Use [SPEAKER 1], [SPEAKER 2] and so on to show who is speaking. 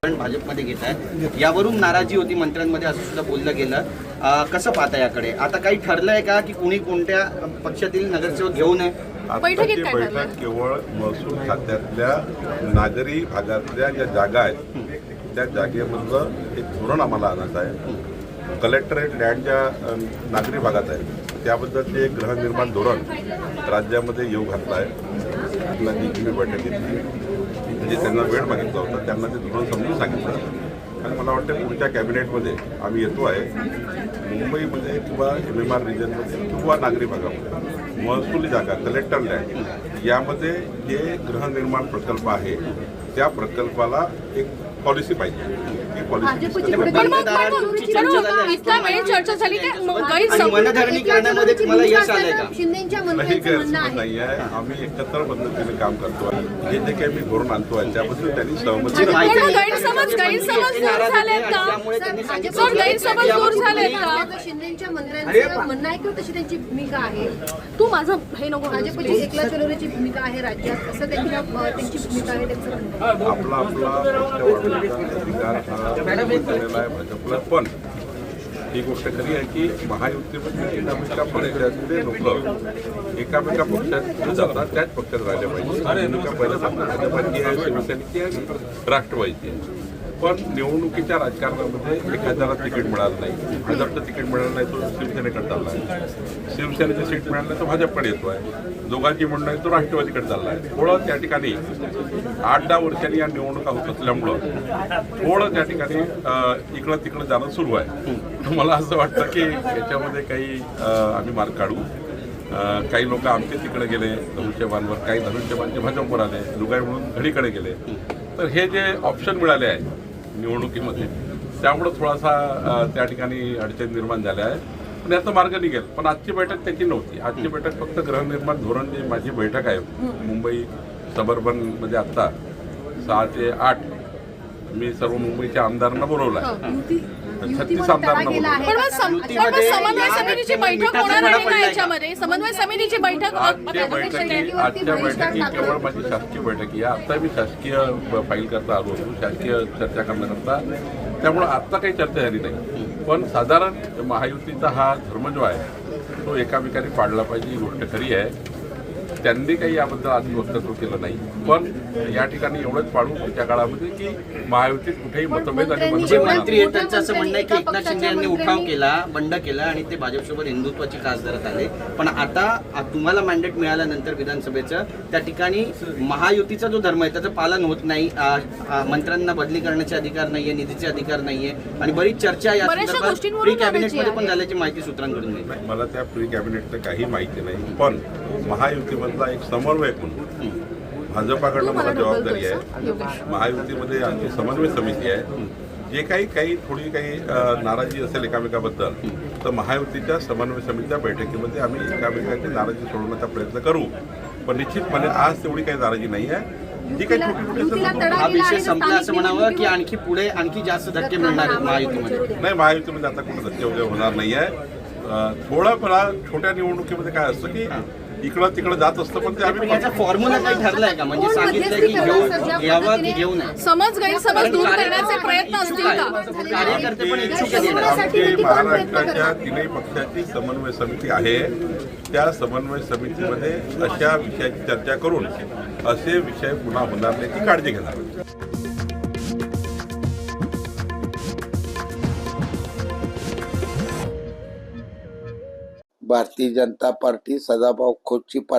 [SPEAKER 1] भाजपमध्ये घेत आहे, यावरून नाराजी होती मंत्र्यांमध्ये असं सुद्धा बोललं गेलं. कसं पाहता याकडे? आता काही ठरलंय का की कुणी कोणत्या पक्षातील नगरसेवक घेऊ नये?
[SPEAKER 2] बैठक केवळ महसूल खात्यातल्या नागरी भागातल्या ज्या जागा आहेत त्या जागेमधलं एक धोरण आम्हाला आणायचं आहे. कलेक्टरेट लँड ज्या नागरी भागात आहे त्याबद्दलचे एक गृहनिर्माण धोरण राज्यामध्ये येऊ घातलं आहे. आपला मी बैठक घेतली, म्हणजे त्यांना वेळ मागितला होता, त्यांना ते धोरण समजून सांगितलं आणि मला वाटतं पुढच्या कॅबिनेटमध्ये आम्ही येतो आहे. मुंबईमध्ये किंवा MMR रिजनमध्ये किंवा नागरी भागामध्ये महसुली जागा कलेक्टर लँड यामध्ये जे गृहनिर्माण प्रकल्प आहे त्या प्रकल्पाला एक पॉलिसी पाहिजे. ही पॉलिसी नाही आहे. आम्ही एकत्र पद्धतीने काम करतो आहे. हे जे काही मी धोरण आणतो आहे त्याबद्दल त्यांनी सहमती
[SPEAKER 3] शिंदेच्या मंत्र्यांचं म्हणणं आहे किंवा तशी त्यांची भूमिका आहे. तू माझं हे नको भाजपची एकला चलोरेची भूमिका आहे राज्यात, असं त्यांची भूमिका आहे त्यांचं.
[SPEAKER 2] आपला अधिकार हा झालेला आहे भाजपला. पण ही गोष्ट खरी आहे की महायुतीमध्ये एकामेका पक्षातले लोक एकामेका पक्षात जातात त्याच पक्षात राहिले पाहिजे. भूमिका पहिलं सांगतात भाजपाची आहे, शिवसेनेची आहे, राष्ट्रवादीची आहे. पण निवडणुकीच्या राजकारणामध्ये एखाद्याला तिकीट मिळालं नाही, भाजपचं तिकीट मिळालं नाही तो शिवसेनेकडे चालला आहे, शिवसेनेचं सीट मिळालं नाही तो भाजपकडे येतो आहे, दोघांची म्हणणं आहे तो राष्ट्रवादीकडे चालला आहे. थोडं त्या ठिकाणी 8-10 वर्षांनी या निवडणुका होत असल्यामुळं थोडं त्या ठिकाणी इकडं तिकडं जाणं सुरू आहे. मला असं वाटतं की याच्यामध्ये काही आम्ही मार्ग काढू. काही लोक आमचे तिकडे गेले धनुष्यबाणवर, काही धनुष्यबाणचे भाजपवर आले, लुगाई म्हणून घडीकडे गेले. तर हे जे ऑप्शन मिळाले आहे निवडणुकीमध्ये त्यामुळं थोडासा त्या ठिकाणी अडचण निर्माण झाल्या आहे. पण याचा मार्ग निघेल. पण आजची बैठक त्याची नव्हती. आजची बैठक फक्त गृहनिर्माण धोरण जी माझी बैठक आहे मुंबई सबर्बनमध्ये आत्ता 6 ते 8 मी सर्व मुंबईच्या आमदारांना बोलवलं आहे. 36 आमदारांना बोलवलं.
[SPEAKER 4] समन्वय समितीची बैठक होणार आहे का याच्यामध्ये? समन्वय समितीची बैठक
[SPEAKER 2] आजच्या बैठकी केवळ माझी शासकीय बैठक आहे. आता मी शासकीय फाईल करता आलो होतो, शासकीय चर्चा करण्याकरता. त्यामुळे आत्ता काही चर्चा झाली नाही. पण साधारण महायुतीचा हा धर्म जो आहे तो एकामेकाने पाडला पाहिजे ही गोष्ट खरी आहे. त्यांनी काही याबद्दल आधी वक्तव्य केलं नाही. पण या ठिकाणी एवढंच पाडू पुढच्या काळामध्ये की महायुतीत कुठेही मतभेद आणि
[SPEAKER 1] मंत्री आहेत त्यांचं असं म्हणणं आहे की एकनाथ शिंदे यांनी उठाव केला, बंड केला आणि ते भाजपसोबत हिंदुत्वाची कास धरत आले. पण आता तुम्हाला मॅन्डेट मिळाल्यानंतर विधानसभेचं त्या ठिकाणी महायुतीचा जो धर्म आहे त्याचं पालन होत नाही. मंत्र्यांना बदली करण्याचे अधिकार नाहीये, निधीचे अधिकार नाहीये आणि बरीच चर्चा या संदर्भात प्री कॅबिनेटमध्ये पण झाल्याची माहिती सूत्रांकडून मिळते.
[SPEAKER 2] मला त्या प्री कॅबिनेटचं काही माहिती नाही. पण महायुतीमधला एक समन्वयक म्हणून भाजपाकडनं मला जबाबदारी आहे. महायुतीमध्ये आमची समन्वय समिती आहे. जे काही थोडी काही नाराजी असेल एकामेकाबद्दल तर महायुतीच्या समन्वय समितीच्या बैठकीमध्ये आम्ही एकामेकांची नाराजी सोडवण्याचा प्रयत्न करू. पण निश्चितपणे आज तेवढी काही नाराजी नाही आहे. जी काही छोटी
[SPEAKER 1] हा विषय संपला असं म्हणावं की आणखी पुढे आणखी जास्त धक्के मिळणार आहेत महायुतीमध्ये?
[SPEAKER 2] नाही, महायुतीमध्ये आता कुठे धक्के वगैरे होणार नाही आहे. थोडं मला छोट्या निवडणुकीमध्ये काय असतं की इकडं तिकडं जात असतं. पण ते आम्ही
[SPEAKER 1] फॉर्म्युला काही ठरलाय का? म्हणजे सांगितलं की घ्यावं की घेऊ नये?
[SPEAKER 4] समज गैरसमज दूर करण्याचे प्रयत्न असतील का?
[SPEAKER 1] कार्यकर्ते पण इच्छुक आहेत.
[SPEAKER 2] आमची महाराष्ट्राच्या 3ही पक्षाची समन्वय समिती आहे. त्या समन्वय समितीमध्ये अशा विषयाची चर्चा करून असे विषय पुन्हा होणार नाही याची काळजी घेणार.
[SPEAKER 5] Bharatiya Janata party Sadabhau खोतची party